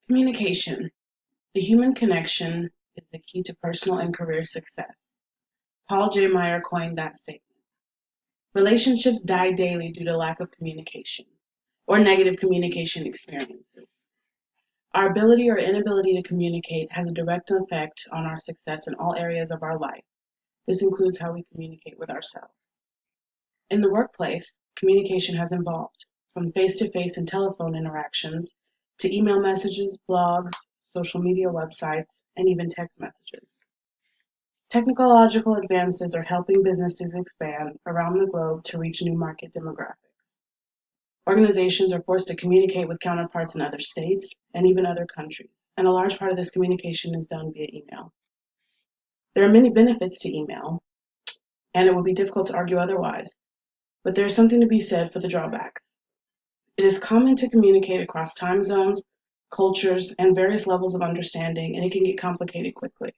Communication. The human connection is the key to personal and career success. Paul J. Meyer coined that statement. Relationships die daily due to lack of communication or negative communication experiences. Our ability or inability to communicate has a direct effect on our success in all areas of our life. This includes how we communicate with ourselves. In the workplace, communication has evolved from face-to-face and telephone interactions to email messages, blogs, social media websites, and even text messages. Technological advances are helping businesses expand around the globe to reach new market demographics. Organizations are forced to communicate with counterparts in other states and even other countries, and a large part of this communication is done via email. There are many benefits to email, and it would be difficult to argue otherwise, but there is something to be said for the drawbacks. It is common to communicate across time zones, cultures, and various levels of understanding, and it can get complicated quickly.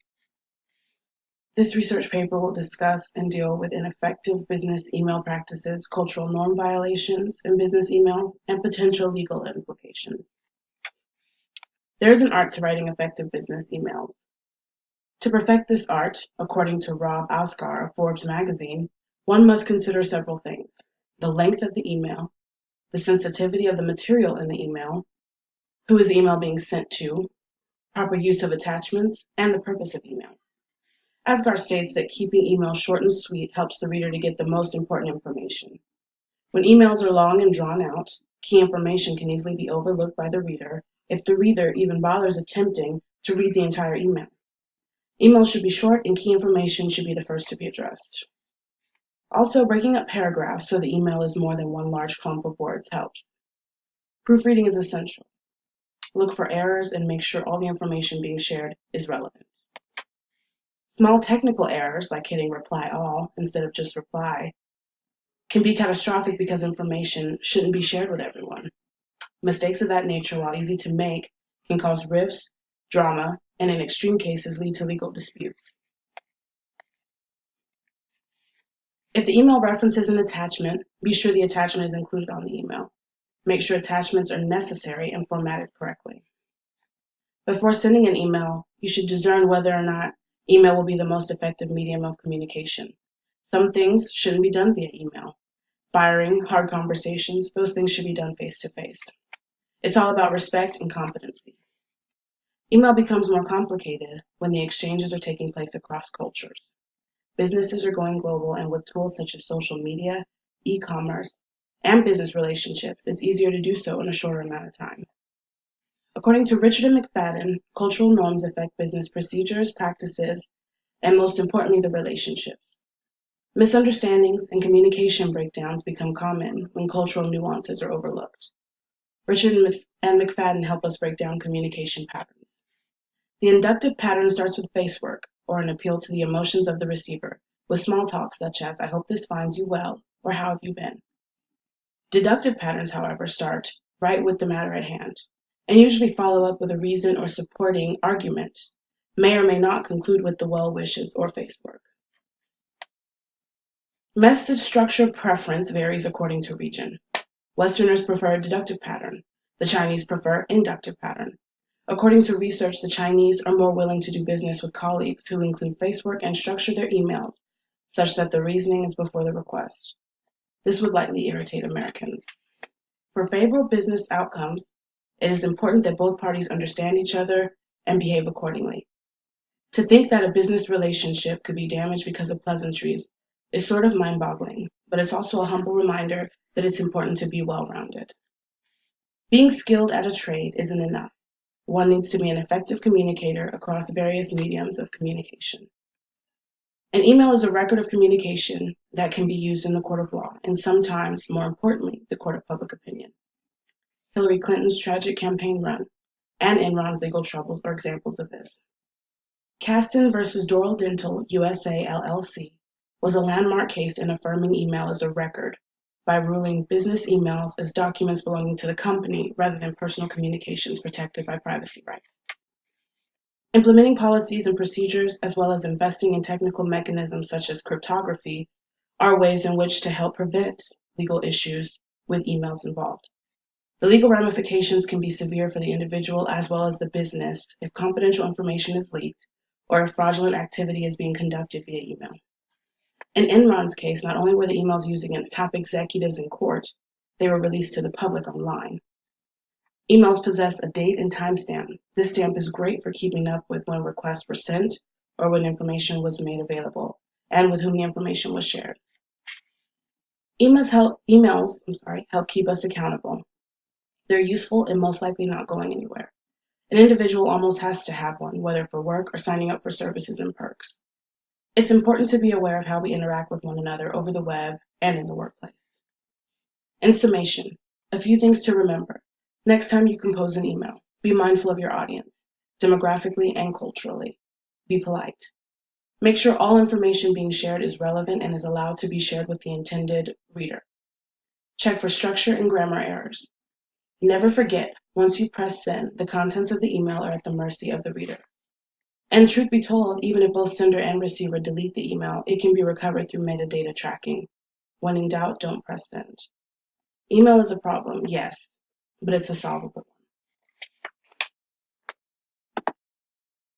This research paper will discuss and deal with ineffective business email practices, cultural norm violations in business emails, and potential legal implications. There is an art to writing effective business emails. To perfect this art, according to Rob Oscar of Forbes magazine, one must consider several things: the length of the email, the sensitivity of the material in the email, who is the email being sent to, proper use of attachments, and the purpose of email. Asgar states that keeping emails short and sweet helps the reader to get the most important information. When emails are long and drawn out, key information can easily be overlooked by the reader if the reader even bothers attempting to read the entire email. Emails should be short and key information should be the first to be addressed. Also, breaking up paragraphs so the email is more than one large clump of words helps. Proofreading is essential. Look for errors and make sure all the information being shared is relevant. Small technical errors, like hitting reply all instead of just reply, can be catastrophic because information shouldn't be shared with everyone. Mistakes of that nature, while easy to make, can cause rifts, drama, and in extreme cases lead to legal disputes. If the email references an attachment, be sure the attachment is included on the email. Make sure attachments are necessary and formatted correctly. Before sending an email, you should discern whether or not email will be the most effective medium of communication. Some things shouldn't be done via email. Firing, hard conversations, those things should be done face-to-face. It's all about respect and competency. Email becomes more complicated when the exchanges are taking place across cultures. Businesses are going global, and with tools such as social media, e-commerce, and business relationships, it's easier to do so in a shorter amount of time. According to Richard and McFadden, cultural norms affect business procedures, practices, and most importantly, the relationships. Misunderstandings and communication breakdowns become common when cultural nuances are overlooked. Richard and McFadden help us break down communication patterns. The inductive pattern starts with face work, or an appeal to the emotions of the receiver, with small talk such as, "I hope this finds you well," or "How have you been?" Deductive patterns, however, start right with the matter at hand, and usually follow up with a reason or supporting argument, may or may not conclude with the well wishes or face work. Message structure preference varies according to region. Westerners prefer a deductive pattern. The Chinese prefer inductive pattern. According to research, the Chinese are more willing to do business with colleagues who include face work and structure their emails such that the reasoning is before the request. This would likely irritate Americans. For favorable business outcomes, it is important that both parties understand each other and behave accordingly. To think that a business relationship could be damaged because of pleasantries is sort of mind-boggling, but it's also a humble reminder that it's important to be well-rounded. Being skilled at a trade isn't enough. One needs to be an effective communicator across various mediums of communication. An email is a record of communication that can be used in the court of law, and sometimes, more importantly, the court of public opinion. Hillary Clinton's tragic campaign run and Enron's legal troubles are examples of this. Caston versus Doral Dental USA LLC was a landmark case in affirming email as a record by ruling business emails as documents belonging to the company rather than personal communications protected by privacy rights. Implementing policies and procedures, as well as investing in technical mechanisms such as cryptography, are ways in which to help prevent legal issues with emails involved. The legal ramifications can be severe for the individual as well as the business if confidential information is leaked or if fraudulent activity is being conducted via email. In Enron's case, not only were the emails used against top executives in court, they were released to the public online. Emails possess a date and timestamp. This stamp is great for keeping up with when requests were sent or when information was made available and with whom the information was shared. Emails help keep us accountable. They're useful and most likely not going anywhere. An individual almost has to have one, whether for work or signing up for services and perks. It's important to be aware of how we interact with one another over the web and in the workplace. In summation, a few things to remember. Next time you compose an email, be mindful of your audience, demographically and culturally. Be polite. Make sure all information being shared is relevant and is allowed to be shared with the intended reader. Check for structure and grammar errors. Never forget, once you press send, the contents of the email are at the mercy of the reader. And truth be told, even if both sender and receiver delete the email, it can be recovered through metadata tracking. When in doubt, don't press send. Email is a problem, yes, but it's a solvable